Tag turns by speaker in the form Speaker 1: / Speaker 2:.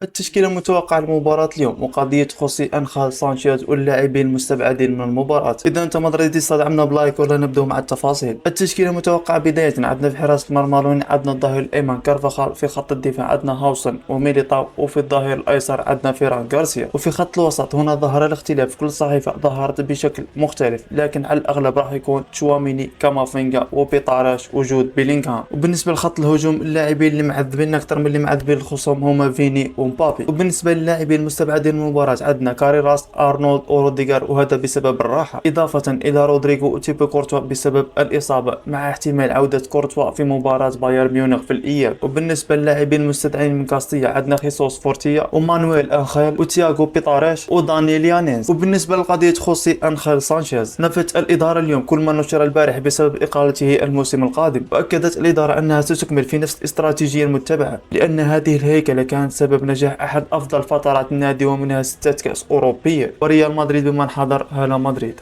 Speaker 1: التشكيلة المتوقعة لمباراة اليوم وقضية خوسي أنخال سانشيز واللاعبين المستبعدين من المباراة. إذا أنت مدريدي استدعمنا بلايك ولا نبدأ مع التفاصيل. التشكيلة المتوقعة بداية عندنا في حراسة المرمى لوني، عندنا الظهير الأيمن كارفاخال، في خط الدفاع عندنا هاوسن وميليتاو، وفي الظهير الأيسر عندنا فيران غارسيا، وفي خط الوسط هنا ظهر الاختلاف، كل صحيفة ظهرت بشكل مختلف لكن على الأغلب راح يكون تشواميني كامافينجا وبيطاراش وجود بيلينغهام. وبالنسبة لخط الهجوم اللاعبين اللي معذبين أكثر من اللي معذبين الخصوم هما فيني ومبابي. وبالنسبة للاعبين المستبعدين من المباراة عندنا كاريراس، أرنولد وروديغر، وهذا بسبب الراحة، إضافة إلى رودريغو وتيبو كورتوا بسبب الإصابة مع احتمال عودة كورتوا في مباراة بايرن ميونخ في الإياب. وبالنسبة للاعبين المستدعين من كاستيا عندنا خيسوس فورتيا ومانويل أنخيل وتياغو بيطاريش ودانيال يانينز. وبالنسبة لقضية خوسي أنخيل سانشيز، نفت الإدارة اليوم كل ما نشر البارح بسبب إقالته الموسم القادم، وأكدت الإدارة أنها ستكمل في نفس الاستراتيجية المتبعة لأن هذه الهيكلة كانت سبب نجاح أحد أفضل فترات النادي ومنها 6 كأس أوروبية، وريال مدريد بمن حضر هلا مدريد.